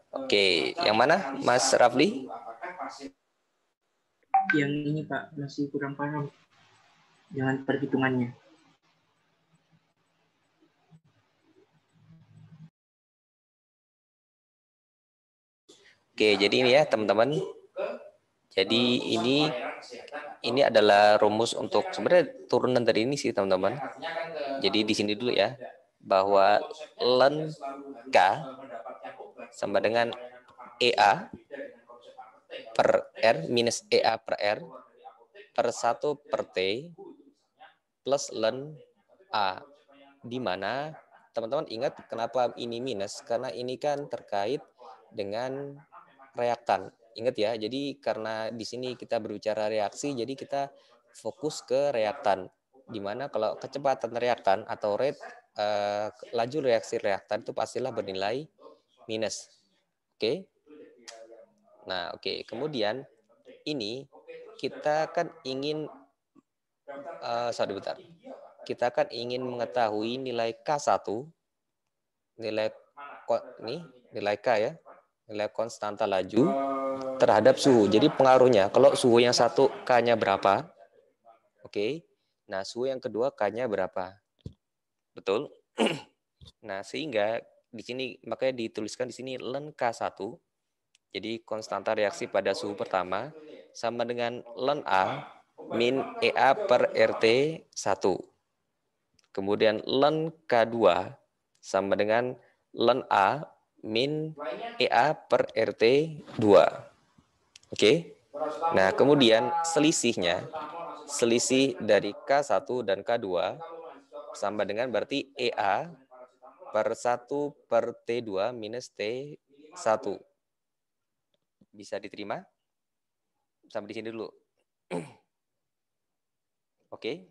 Oke, yang mana Mas Rafli? Yang ini Pak, masih kurang paham dengan perhitungannya. Oke, jadi ini ya teman-teman. Jadi ini adalah rumus untuk sebenarnya turunan dari ini sih teman-teman. Jadi di sini dulu ya, bahwa ln K sama dengan EA per R minus EA per R per 1 per T plus ln A. Di mana teman-teman ingat kenapa ini minus? Karena ini kan terkait dengan reaktan. Ingat ya, jadi karena di sini kita berbicara reaksi, jadi kita fokus ke reaktan. Di mana kalau kecepatan reaktan atau rate laju reaksi reaktan itu pastilah bernilai minus. Oke. Nah, oke. Kemudian ini kita kan ingin sorry bentar. Kita kan ingin mengetahui nilai K1, nilai nilai K ya, nilai konstanta laju terhadap suhu. Jadi pengaruhnya, kalau suhu yang satu K-nya berapa? Oke. Nah, suhu yang kedua K-nya berapa? Betul? Nah, sehingga di sini makanya dituliskan di sini ln K1. Jadi konstanta reaksi pada suhu pertama sama dengan ln A min EA per RT 1. Kemudian ln K2 sama dengan ln A min EA per RT 2. Oke. Nah, kemudian selisih dari K1 dan K2 sama dengan berarti EA per 1 per T2 minus T1. Bisa diterima? Sampai di sini dulu. Oke.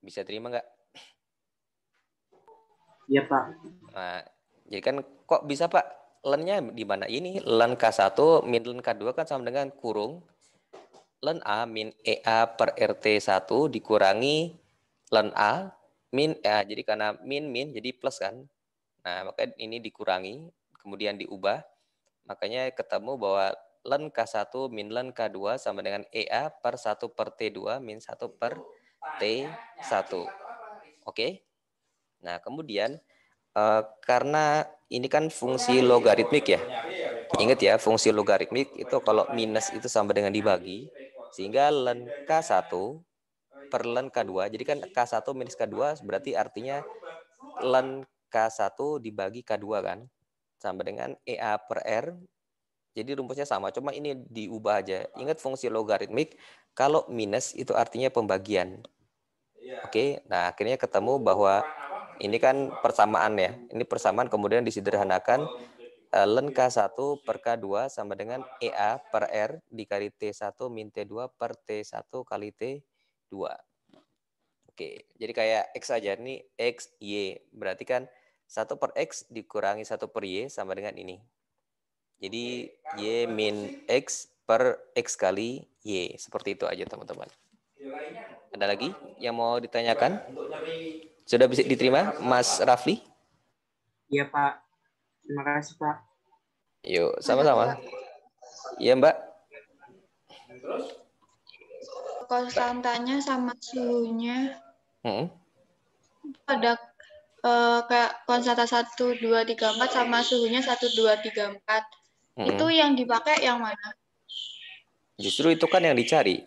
Bisa terima nggak? Iya Pak. Nah, jadi kan kok bisa Pak? Ln-nya di mana? Ini ln K1 min ln K2 kan sama dengan kurung ln A min EA per RT 1 dikurangi ln A min jadi karena min jadi plus kan. Nah, maka ini dikurangi, kemudian diubah. Makanya ketemu bahwa ln K1 min ln K2 sama dengan EA per 1 per T2 min 1 per T1. Oke? Nah, kemudian karena ini kan fungsi logaritmik ya. Ingat ya, fungsi logaritmik itu kalau minus itu sama dengan dibagi. Sehingga ln K1 per ln K2. Jadi kan K1 minus K2 berarti artinya ln K1 dibagi K2 kan. Sama dengan EA per R. Jadi rumusnya sama, cuma ini diubah aja. Ingat fungsi logaritmik, kalau minus itu artinya pembagian. Oke, nah akhirnya ketemu bahwa ini kan persamaan ya. Ini persamaan kemudian disederhanakan ln K1 per K2 sama dengan EA per R dikali T1 min T2 per T1 kali T2. Oke, jadi kayak X aja. Ini X, Y. Berarti kan 1 per X dikurangi 1 per Y sama dengan ini. Jadi Y min X per X kali Y. Seperti itu aja teman-teman. Ada lagi yang mau ditanyakan? Sudah bisa diterima Mas Rafli? Iya Pak. Terima kasih Pak. Yuk, sama-sama. Iya Mbak. Konstantanya sama suhunya Hmm. ada kayak konstanta 1, 2, 3, 4 sama suhunya 1, 2, 3, 4. Itu yang dipakai yang mana? Justru itu kan yang dicari.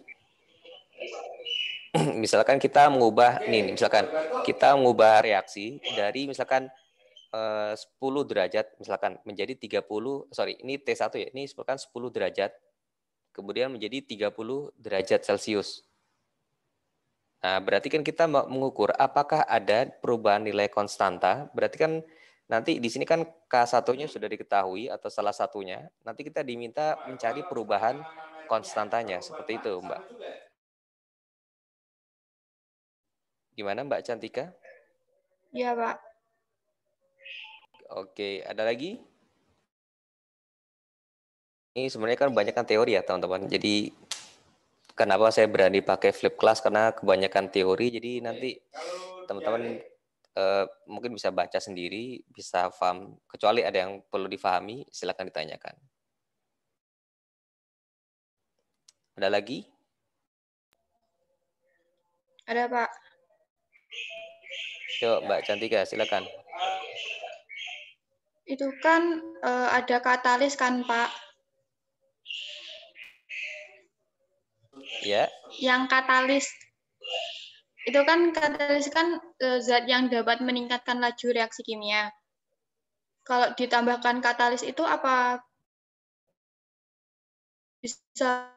Misalkan kita mengubah misalkan kita mengubah reaksi dari misalkan 10 derajat misalkan menjadi 30, ini T1 ya. Ini misalkan 10 derajat kemudian menjadi 30 derajat Celcius. Nah, berarti kan kita mengukur apakah ada perubahan nilai konstanta. Berarti kan nanti di sini kan K1-nya sudah diketahui atau salah satunya. Nanti kita diminta mencari perubahan konstantanya. Seperti itu, Mbak. Gimana, Mbak Cantika? Iya, Pak. Oke, ada lagi? Ini sebenarnya kan banyak kan teori ya, teman-teman. Jadi kenapa saya berani pakai flip class, karena kebanyakan teori, jadi nanti teman-teman mungkin bisa baca sendiri, bisa paham. Kecuali ada yang perlu difahami, silakan ditanyakan. Ada lagi? Ada, Pak. Yuk, Mbak Cantika, silakan. Itu kan ada katalis kan, Pak? Ya. Yang katalis itu kan zat yang dapat meningkatkan laju reaksi kimia. Kalau ditambahkan katalis itu apa bisa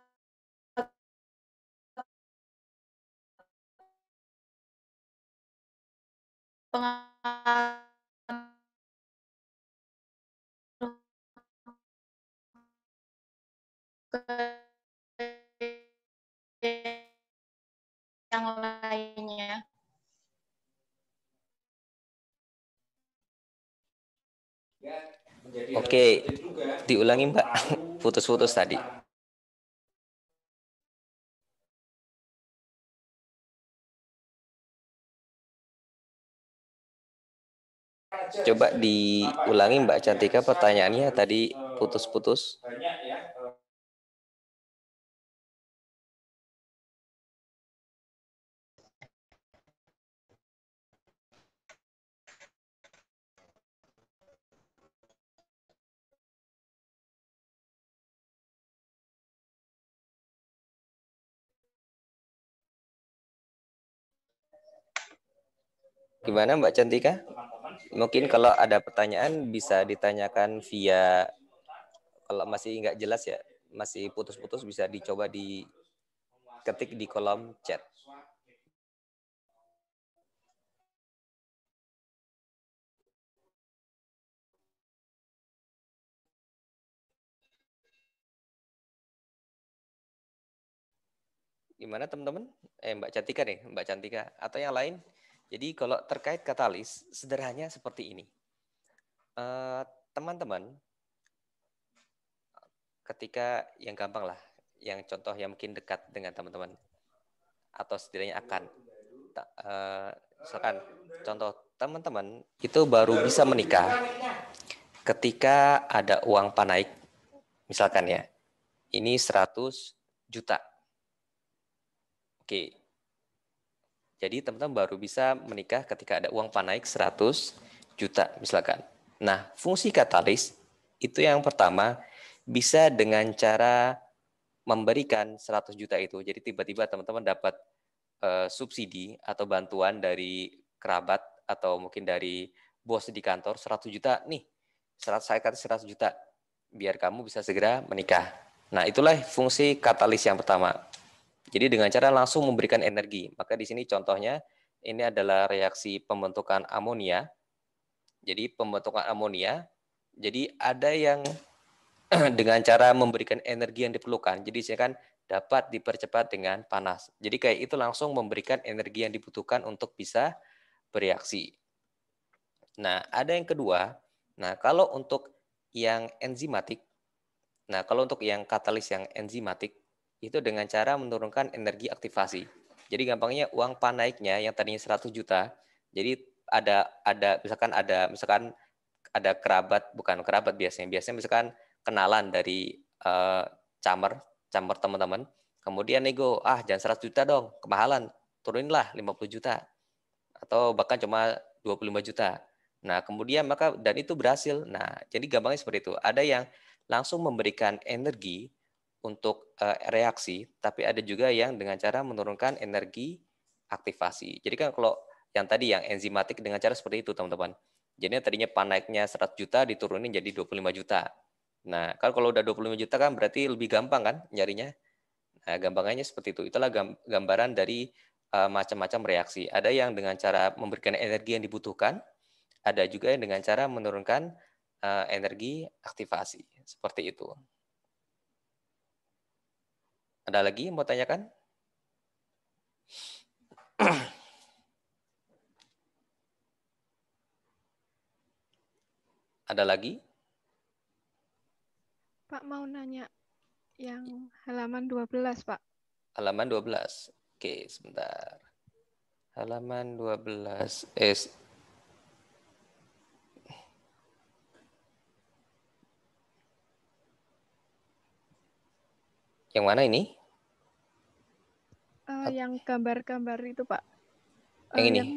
pengaruh yang lainnya? Oke, diulangi Mbak, putus-putus tadi. Coba diulangi Mbak Cantika pertanyaannya tadi putus-putus. Gimana Mbak Cantika? Mungkin kalau ada pertanyaan bisa ditanyakan via, kalau masih nggak jelas ya, masih putus-putus, bisa dicoba diketik di kolom chat. Gimana teman-teman? Mbak Cantika nih, Mbak Cantika atau yang lain? Jadi kalau terkait katalis, sederhananya seperti ini. Teman-teman, ketika yang gampang lah, yang contoh yang mungkin dekat dengan teman-teman, atau setidaknya akan, misalkan contoh teman-teman itu baru bisa menikah ketika ada uang panaik, misalkan ya, ini 100 juta. Oke. Jadi teman-teman baru bisa menikah ketika ada uang panaik 100 juta misalkan. Nah, fungsi katalis itu yang pertama bisa dengan cara memberikan 100 juta itu. Jadi tiba-tiba teman-teman dapat subsidi atau bantuan dari kerabat atau mungkin dari bos di kantor 100 juta nih. Saya kasih 100 juta biar kamu bisa segera menikah. Nah, itulah fungsi katalis yang pertama. Jadi dengan cara langsung memberikan energi. Maka di sini contohnya ini adalah reaksi pembentukan amonia. Jadi pembentukan amonia, jadi ada yang dengan cara memberikan energi yang diperlukan. Jadi saya kan dapat dipercepat dengan panas. Jadi kayak itu langsung memberikan energi yang dibutuhkan untuk bisa bereaksi. Nah, ada yang kedua. Nah, kalau untuk yang enzimatik, kalau untuk yang katalis yang enzimatik, itu dengan cara menurunkan energi aktivasi. Jadi gampangnya uang panaiknya yang tadinya 100 juta, jadi misalkan ada kerabat, bukan kerabat biasanya misalkan kenalan dari camer teman-teman, kemudian nego, jangan 100 juta dong, kemahalan, turuninlah 50 juta atau bahkan cuma 25 juta. Nah, kemudian dan itu berhasil. Nah, jadi gampangnya seperti itu. Ada yang langsung memberikan energi untuk reaksi, tapi ada juga yang dengan cara menurunkan energi aktivasi. Jadi kan kalau yang tadi yang enzimatik dengan cara seperti itu, teman-teman. Jadi tadinya panaiknya 100 juta diturunin jadi 25 juta. Nah, kalau udah 25 juta kan berarti lebih gampang kan nyarinya. Nah, gampangannya seperti itu. Itulah gambaran dari macam-macam reaksi. Ada yang dengan cara memberikan energi yang dibutuhkan, ada juga yang dengan cara menurunkan energi aktivasi. Seperti itu. Ada lagi yang mau tanyakan? Ada lagi? Pak mau nanya yang halaman 12, Pak. Halaman 12. Oke, sebentar. Halaman 12. Yang mana ini? Yang gambar-gambar itu, Pak. Yang ini? Yang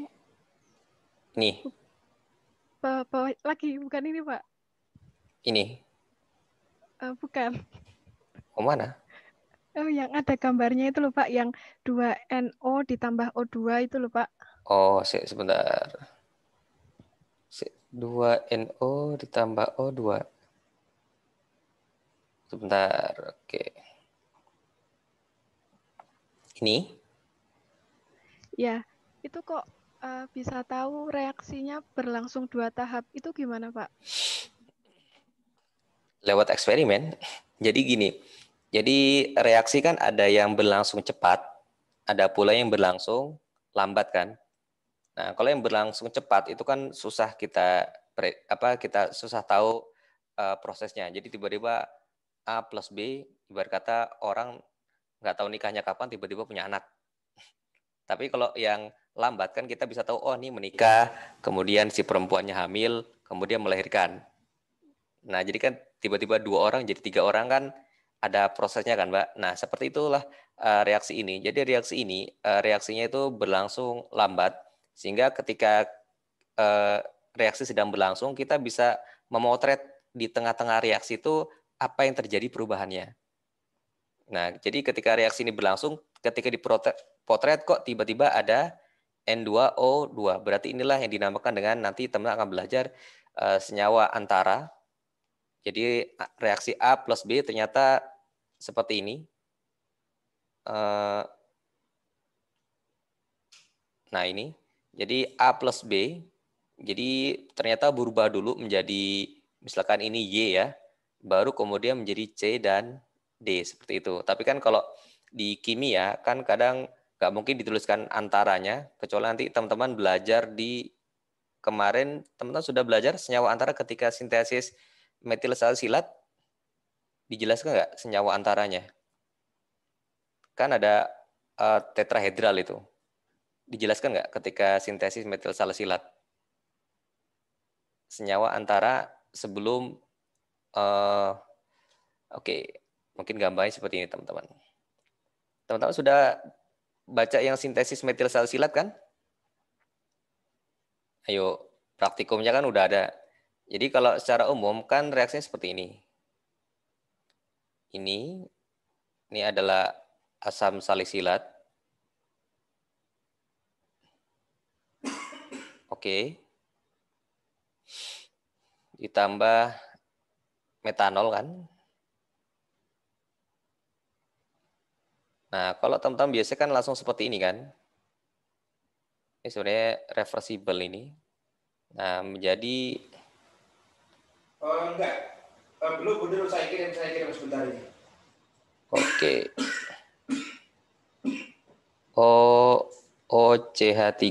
Ini? bawah lagi, bukan ini, Pak. Ini? Bukan. Oh, mana? Yang ada gambarnya itu loh, Pak. Yang 2NO ditambah O2 itu loh, Pak. Oh, sebentar. 2NO ditambah O2. Sebentar, oke. Ini? Ya, itu kok bisa tahu reaksinya berlangsung 2 tahap. Itu gimana, Pak? Lewat eksperimen. Jadi gini, jadi reaksi kan ada yang berlangsung cepat, ada pula yang berlangsung lambat kan. Nah, kalau yang berlangsung cepat itu kan susah kita susah tahu prosesnya. Jadi tiba-tiba A plus B, ibarat kata orang nggak tahu nikahnya kapan tiba-tiba punya anak. Tapi kalau yang lambat kan kita bisa tahu, oh ini menikah, kemudian si perempuannya hamil, kemudian melahirkan. Nah, jadi kan tiba-tiba 2 orang jadi 3 orang kan ada prosesnya kan, Mbak. Nah, seperti itulah reaksi ini. Jadi reaksi ini reaksinya itu berlangsung lambat sehingga ketika reaksi sedang berlangsung kita bisa memotret di tengah-tengah reaksi itu apa yang terjadi perubahannya. Nah, jadi ketika reaksi ini berlangsung, ketika dipotret kok tiba-tiba ada N2O2. Berarti inilah yang dinamakan dengan nanti teman akan belajar senyawa antara. Jadi reaksi A plus B ternyata seperti ini. Nah ini, jadi A plus B, jadi ternyata berubah dulu menjadi, misalkan ini Y ya, baru kemudian menjadi C dan D, seperti itu. Tapi kan kalau di kimia, kan kadang nggak mungkin dituliskan antaranya, kecuali nanti teman-teman belajar kemarin, teman-teman sudah belajar senyawa antara ketika sintesis metil salsilat, dijelaskan nggak senyawa antaranya? Kan ada tetrahedral itu. Dijelaskan nggak ketika sintesis metil salsilat? Senyawa antara sebelum, oke, mungkin gambarnya seperti ini teman-teman. Teman-teman sudah baca yang sintesis metil salsilat kan? Ayo, praktikumnya kan udah ada. Jadi kalau secara umum kan reaksinya seperti ini. Ini adalah asam salisilat. Oke. Ditambah metanol kan. Nah, kalau teman-teman biasanya kan langsung seperti ini kan. Ini sebenarnya reversible ini. Nah, menjadi enggak. Belum saya kirim sebentar ini. oke. OCH3.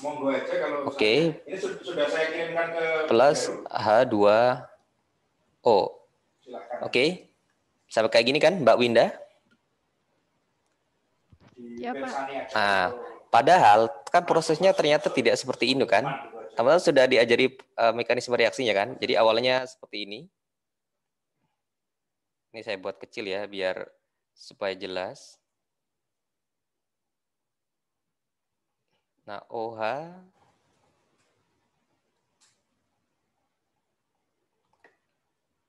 Monggo aja kalau Oke. ini sudah saya kirimkan ke Plus H2O. Silakan. Oke. Sampai kayak gini kan, Mbak Winda? Ya, Pak. Nah, padahal kan prosesnya ternyata tidak seperti ini kan. Teman-teman sudah diajari mekanisme reaksinya kan. Jadi awalnya seperti ini. Ini saya buat kecil ya, biar supaya jelas. Nah, OH.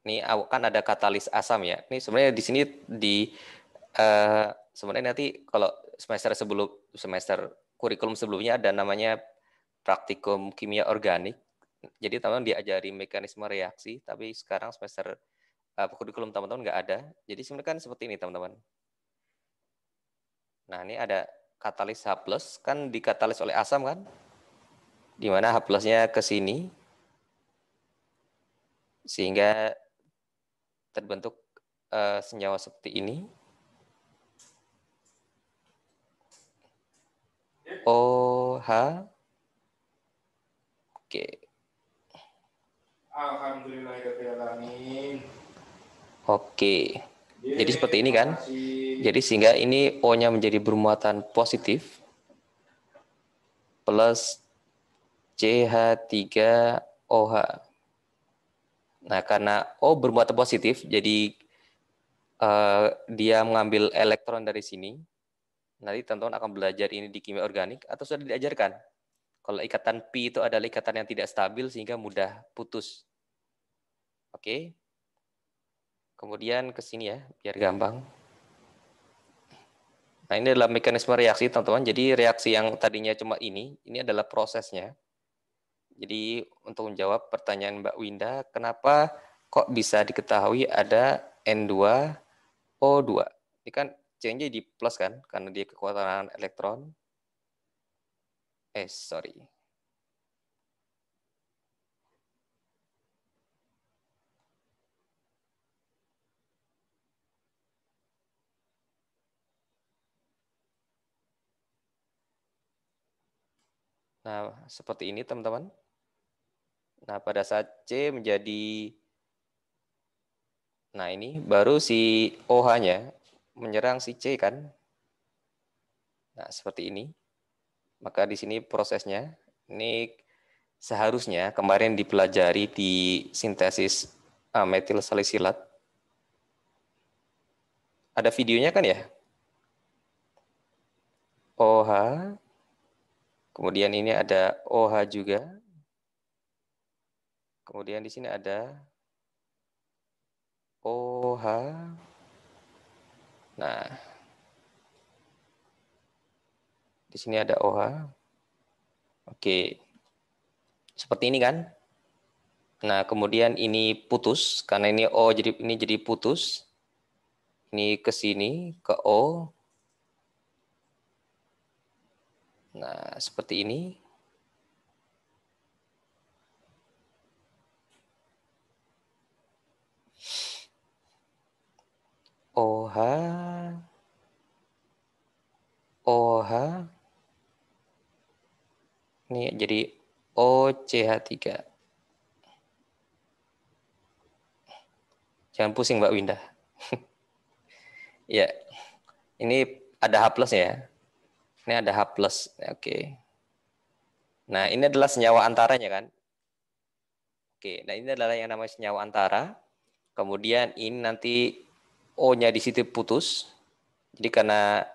Ini kan ada katalis asam ya. Ini sebenarnya di sini sebenarnya nanti kalau semester kurikulum sebelumnya ada namanya praktikum kimia organik. Jadi teman-teman diajari mekanisme reaksi, tapi sekarang semester kurikulum teman-teman nggak ada. Jadi sebenarnya kan seperti ini teman-teman. Nah ini ada katalis H+, kan dikatalis oleh asam kan? Di mana H+-nya ke sini, sehingga terbentuk senyawa seperti ini. OH. Oke. Alhamdulillahirobbilalamin. Oke. Jadi seperti ini kan. Jadi sehingga ini O-nya menjadi bermuatan positif plus CH3OH. Nah, karena O bermuatan positif, jadi dia mengambil elektron dari sini. Nanti teman-teman akan belajar ini di kimia organik atau sudah diajarkan. Kalau ikatan pi itu adalah ikatan yang tidak stabil sehingga mudah putus. Oke. Kemudian ke sini ya, biar gampang. Nah, ini adalah mekanisme reaksi, teman-teman. Jadi reaksi yang tadinya cuma ini adalah prosesnya. Jadi untuk menjawab pertanyaan Mbak Winda, kenapa kok bisa diketahui ada N2O2? Ini kan C-nya di plus kan, karena dia kekuatan elektron. Sorry. Nah, seperti ini teman-teman. Nah, pada saat C menjadi, nah ini baru si OH-nya menyerang si C kan. Nah, seperti ini. Maka di sini prosesnya, ini seharusnya kemarin dipelajari di sintesis metil salisilat. Ada videonya kan ya? OH, kemudian ini ada OH juga. Kemudian di sini ada OH. Nah, di sini ada OH. Oke, seperti ini kan? Nah, kemudian ini putus karena ini O jadi putus. Ini ke sini ke O. Nah, seperti ini. OH, OH, ini jadi OCH3. Jangan pusing Mbak Winda. Ya, ini ada H plus ya. Ini ada H plus, oke. Nah, ini adalah senyawa antaranya kan. Oke, nah ini adalah yang namanya senyawa antara. Kemudian ini nanti O-nya di situ putus. Jadi karena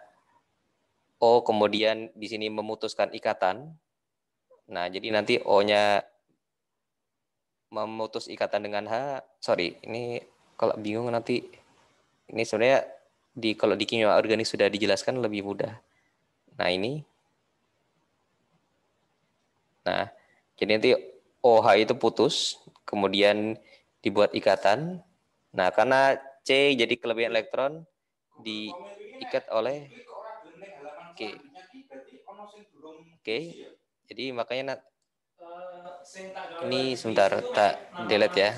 O kemudian di sini memutuskan ikatan. Nah, jadi nanti O-nya memutus ikatan dengan H. Sorry, ini kalau bingung nanti ini sebenarnya kalau di kimia organik sudah dijelaskan lebih mudah. Nah, ini. Nah, jadi nanti OH itu putus, kemudian dibuat ikatan. Nah, karena C jadi kelebihan elektron diikat oleh Oke. Oke. Jadi makanya ini sebentar tak delete ya.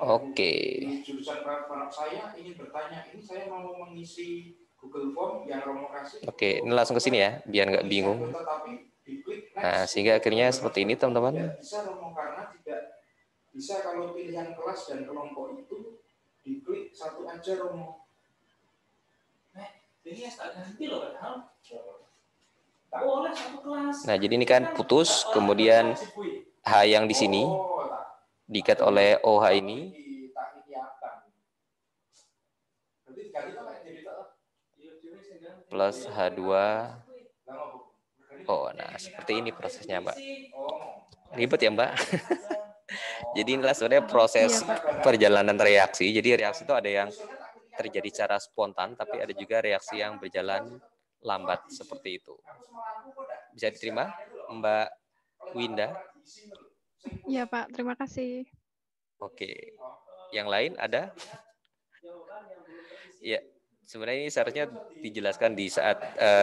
Oke. Jurusan saya ingin bertanya, ini saya mau mengisi Google Form yang Romo kasih. Oke, ini langsung ke sini ya, biar nggak bingung. Nah, sehingga akhirnya seperti ini teman-teman. Bisa Romo karena tidak bisa kalau pilihan kelas dan kelompok itu diklik satu aja Romo. Ini tak ganti loh padahal. Nah, jadi ini kan putus, kemudian H yang di sini diikat oleh OH ini. Plus H2. Oh, nah seperti ini prosesnya, Mbak. Ribet ya, Mbak? Jadi inilah sebenarnya proses perjalanan reaksi. Jadi reaksi itu ada yang terjadi secara spontan, tapi ada juga reaksi yang berjalan lambat seperti itu. Bisa diterima, Mbak Winda? Iya, Pak. Terima kasih. Oke. Yang lain ada? Ya, sebenarnya ini seharusnya dijelaskan di saat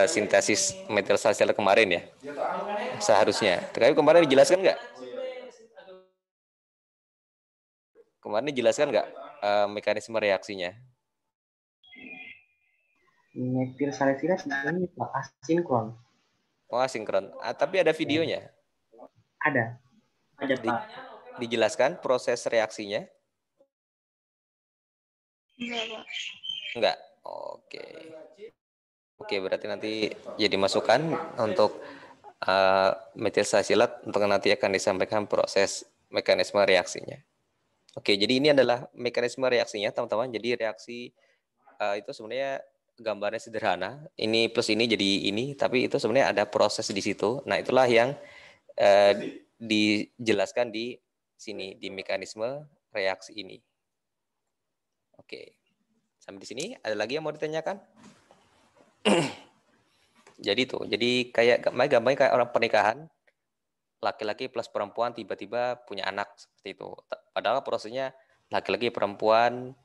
sintesis metil salisilat kemarin ya. Seharusnya. Tapi kemarin dijelaskan nggak? Kemarin dijelaskan nggak mekanisme reaksinya? Metil salisilat sebenarnya asinkron. Oh, asinkron. Tapi ada videonya? Ada. Ada, Pak. Dijelaskan proses reaksinya? Enggak, Pak. Enggak. Oke. Oke, berarti nanti jadi masukan untuk metil salisilat untuk nanti akan disampaikan proses mekanisme reaksinya. Oke, jadi ini adalah mekanisme reaksinya, teman-teman. Jadi reaksi itu sebenarnya gambarnya sederhana. Ini plus ini jadi ini, tapi itu sebenarnya ada proses di situ. Nah, itulah yang dijelaskan di sini, di mekanisme reaksi ini. Oke, sampai di sini ada lagi yang mau ditanyakan? Jadi tuh, jadi kayak gampangnya kayak orang pernikahan, laki-laki plus perempuan tiba-tiba punya anak seperti itu. Padahal prosesnya laki-laki perempuan,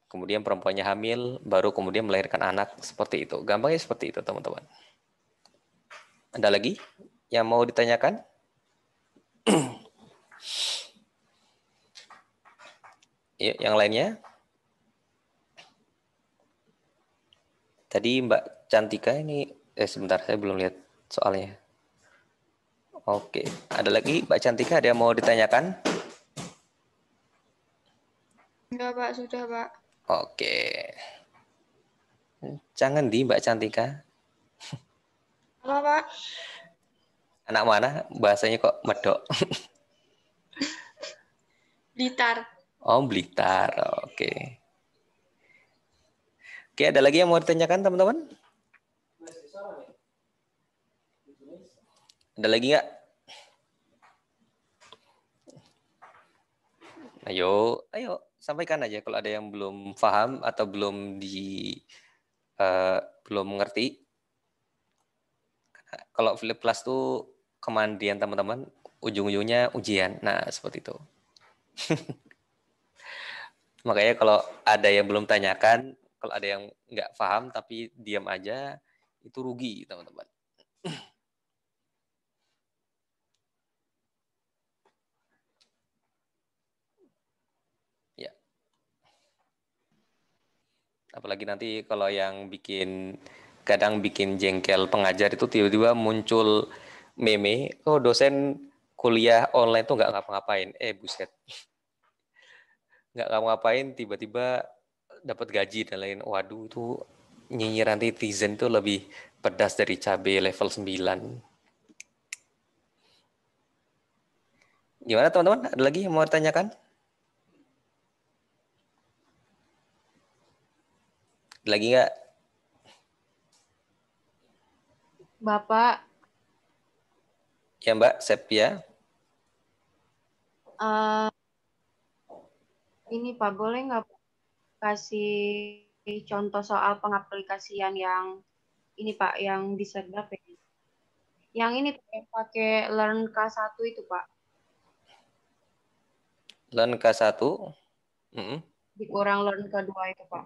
kemudian perempuannya hamil, baru kemudian melahirkan anak seperti itu. Gampangnya seperti itu, teman-teman. Ada lagi yang mau ditanyakan? Ya, yang lainnya? Tadi Mbak Cantika ini, sebentar saya belum lihat soalnya. Oke, ada lagi Mbak Cantika ada yang mau ditanyakan? Enggak, Pak. Sudah, Pak. Oke. Jangan di Mbak Cantika. Apa, Pak? Anak mana? Bahasanya kok medok. Blitar. Oh, Blitar. Oke. Oke, ada lagi yang mau ditanyakan, teman-teman? Ada lagi nggak? Ayo, sampaikan aja kalau ada yang belum paham atau belum mengerti. Kalau flip class tuh kemandian teman-teman, ujung-ujungnya ujian. Nah, seperti itu. Makanya kalau ada yang belum tanyakan, kalau ada yang nggak paham tapi diam aja, itu rugi, teman-teman. Ya. Apalagi nanti kalau yang kadang bikin jengkel pengajar itu tiba-tiba muncul meme, oh dosen kuliah online tuh nggak ngapa-ngapain. Buset. Nggak ngapa-ngapain, tiba-tiba dapat gaji dan lain. Waduh, itu nyinyiran netizen itu lebih pedas dari cabai level 9. Gimana teman-teman? Ada lagi yang mau ditanyakan? Ada lagi nggak? Bapak, Ya Mbak, Sepia. ini Pak, boleh nggak kasih contoh soal pengaplikasian yang ini Pak, yang di Serdap ya? Yang ini pakai Learn K1 itu Pak. Learn K1. Kurang Learn K2 itu Pak.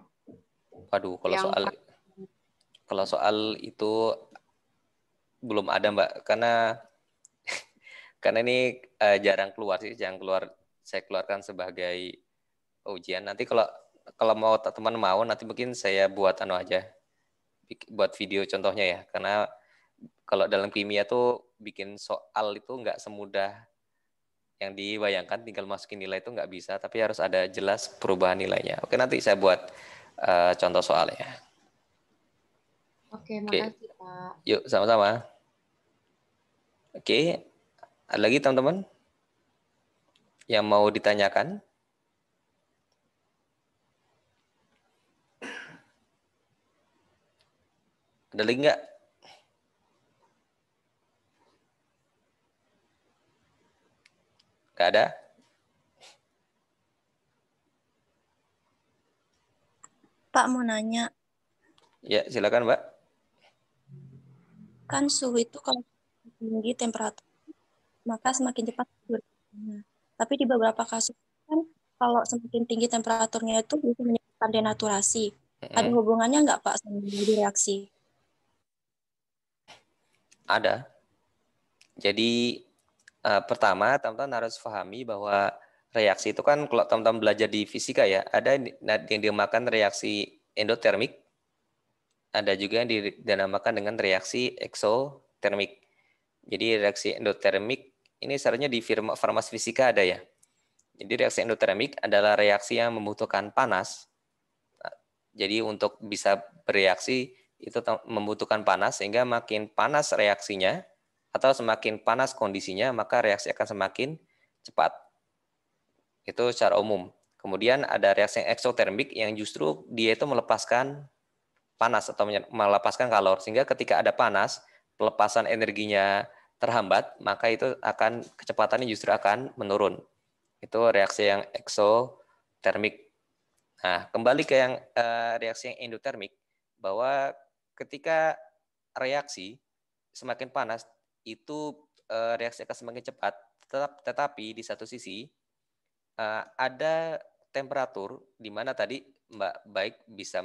Waduh, Yang kalau soal itu belum ada Mbak, karena ini jarang keluar sih, saya keluarkan sebagai ujian. Nanti kalau mau teman mau nanti mungkin saya buat buat video contohnya ya, karena kalau dalam kimia tuh bikin soal itu nggak semudah yang dibayangkan, tinggal masukin nilai itu nggak bisa, tapi harus ada jelas perubahan nilainya. Oke, nanti saya buat contoh soalnya. Oke, makasih Pak. Yuk, sama-sama. Oke, ada lagi teman-teman yang mau ditanyakan? Ada lagi nggak? Nggak ada? Pak mau nanya, Ya, silakan Mbak. kan suhu itu kalau tinggi temperatur, maka semakin cepat durasinya. Tapi di beberapa kasus kan kalau semakin tinggi temperaturnya itu bisa menyebabkan denaturasi. Ada hubungannya nggak Pak sama reaksi? Ada. Jadi pertama teman-teman harus pahami bahwa reaksi itu kan kalau teman-teman belajar di fisika ya, ada yang dinamakan reaksi endotermik, ada juga yang dinamakan dengan reaksi eksotermik. Jadi reaksi endotermik ini seharusnya di farmasi fisika ada ya. Jadi reaksi endotermik adalah reaksi yang membutuhkan panas. Jadi untuk bisa bereaksi itu membutuhkan panas, sehingga makin panas reaksinya atau semakin panas kondisinya, maka reaksi akan semakin cepat. Itu secara umum. Kemudian ada reaksi eksotermik yang justru dia itu melepaskan panas atau melepaskan kalor, sehingga ketika ada panas, pelepasan energinya terhambat, maka itu akan kecepatannya justru akan menurun. Itu reaksi yang eksotermik. Nah, kembali ke yang reaksi yang endotermik, bahwa ketika reaksi semakin panas, itu reaksi akan semakin cepat, tetapi di satu sisi ada temperatur di mana tadi Mbak Baik bisa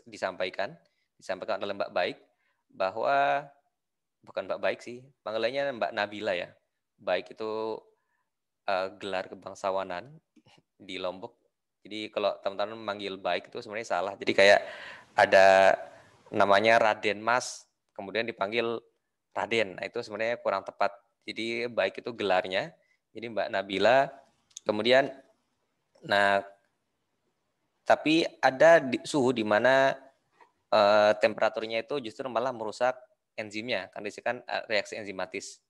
disampaikan oleh Mbak Baik bahwa bukan Mbak Baik sih, panggilannya Mbak Nabila ya. Baik itu gelar kebangsawanan di Lombok. Jadi kalau teman-teman manggil Baik itu sebenarnya salah. Jadi kayak ada namanya Raden Mas, kemudian dipanggil Raden. Nah, itu sebenarnya kurang tepat. Jadi Baik itu gelarnya. Jadi Mbak Nabila. Kemudian, nah, tapi ada suhu di mana temperaturnya itu justru malah merusak enzimnya. Kan disebutkan reaksi enzimatis.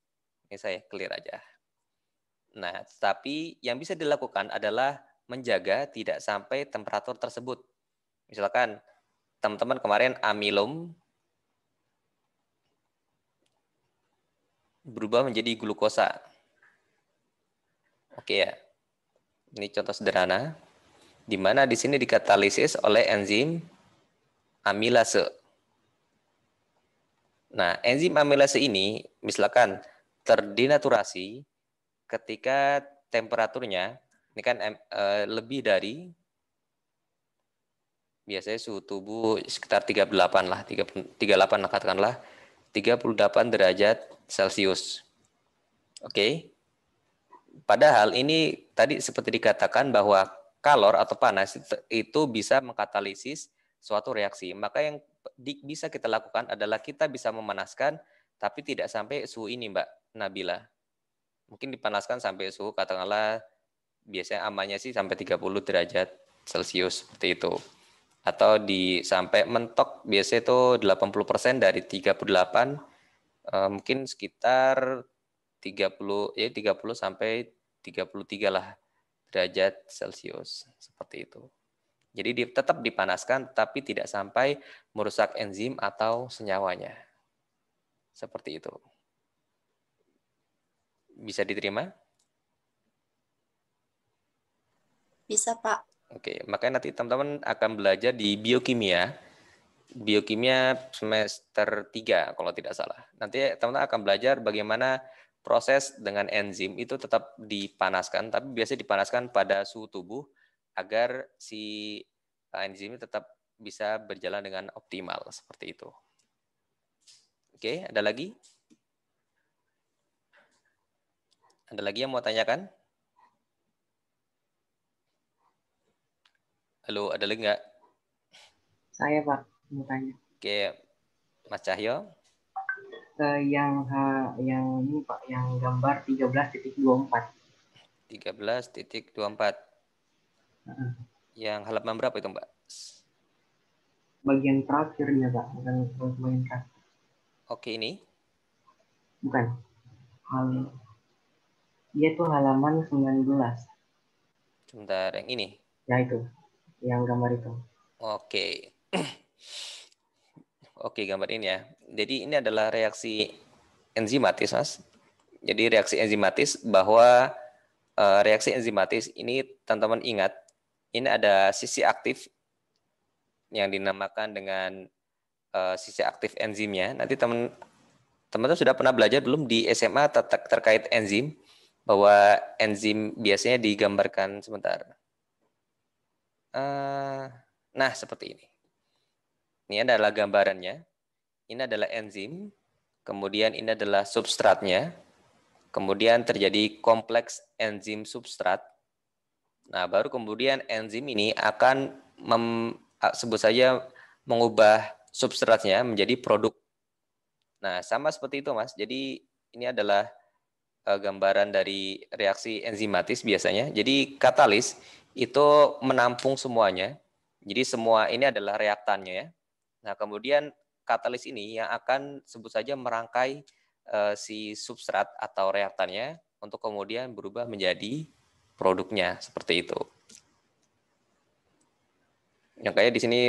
Ini saya clear aja. Nah, tapi yang bisa dilakukan adalah menjaga tidak sampai temperatur tersebut. Misalkan teman-teman kemarin amilum berubah menjadi glukosa. Oke ya. Ini contoh sederhana di mana di sini dikatalisis oleh enzim amilase. Nah, enzim amilase ini misalkan terdenaturasi ketika temperaturnya ini kan lebih dari biasanya suhu tubuh sekitar 38 lah, 38 lah katakanlah, 38 derajat Celcius. Oke. Padahal ini tadi seperti dikatakan bahwa kalor atau panas itu bisa mengkatalisis suatu reaksi. Maka yang bisa kita lakukan adalah kita bisa memanaskan tapi tidak sampai suhu ini, Mbak Nabila. Mungkin dipanaskan sampai suhu katakanlah biasanya amannya sih sampai 30 derajat Celcius seperti itu. Atau sampai mentok biasanya itu 80% dari 38 mungkin sekitar 30 sampai 33 lah derajat Celcius seperti itu. Jadi tetap dipanaskan tapi tidak sampai merusak enzim atau senyawanya. Seperti itu. Bisa diterima? Bisa, Pak. Oke, makanya nanti teman-teman akan belajar di biokimia semester 3 kalau tidak salah. Nanti teman-teman akan belajar bagaimana proses dengan enzim itu tetap dipanaskan, tapi biasanya dipanaskan pada suhu tubuh agar si enzim tetap bisa berjalan dengan optimal seperti itu. Oke, ada lagi? Ada lagi yang mau tanyakan? Halo, ada lagi nggak? Saya Pak mau tanya. Oke, Mas Cahyo. Yang ini Pak, yang gambar 13.24. 13.24. Yang halaman berapa itu, Mbak? Bagian terakhirnya Pak, bukan bagian terakhir. Oke, ini? Bukan. Dia tuh halaman 19. Sebentar, yang ini? Ya itu, yang gambar itu. Oke. Oke, gambar ini ya. Jadi ini adalah reaksi enzimatis, Mas. Jadi reaksi enzimatis bahwa reaksi enzimatis ini teman-teman ingat, ini ada sisi aktif yang dinamakan dengan sisi aktif enzimnya. Nanti teman-teman sudah pernah belajar belum di SMA terkait enzim, bahwa enzim biasanya digambarkan sebentar. Nah, seperti ini. Ini adalah gambarannya. Ini adalah enzim, kemudian ini adalah substratnya, kemudian terjadi kompleks enzim substrat. Nah, baru kemudian enzim ini akan sebut saja mengubah substratnya menjadi produk. Nah, sama seperti itu, Mas. Jadi ini adalah gambaran dari reaksi enzimatis biasanya. Jadi katalis itu menampung semuanya. Jadi semua ini adalah reaktannya ya. Nah, kemudian katalis ini yang akan sebut saja merangkai si substrat atau reaktannya untuk kemudian berubah menjadi produknya seperti itu. Yang kayak di sini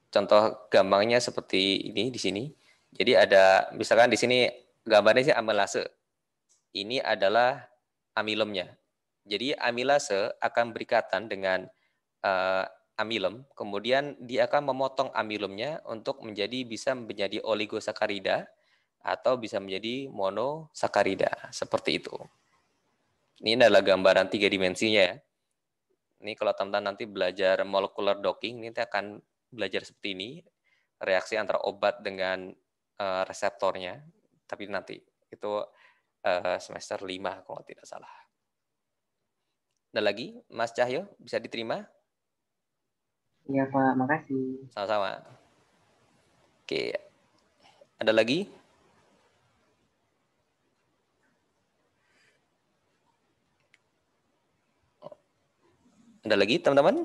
contoh gampangnya seperti ini di sini. Jadi ada misalkan di sini gambarnya sih amilase. Ini adalah amilumnya. Jadi amilase akan berikatan dengan amilum, kemudian dia akan memotong amilumnya untuk bisa menjadi oligosakarida atau bisa menjadi monosakarida seperti itu. Ini adalah gambaran 3 dimensinya ya. Ini kalau teman-teman nanti belajar molecular docking, nanti akan belajar seperti ini, reaksi antara obat dengan reseptornya. Tapi nanti itu semester 5 kalau tidak salah. Ada lagi, Mas Cahyo, bisa diterima? Iya Pak, makasih. Sama-sama. Oke, ada lagi? Ada lagi teman-teman?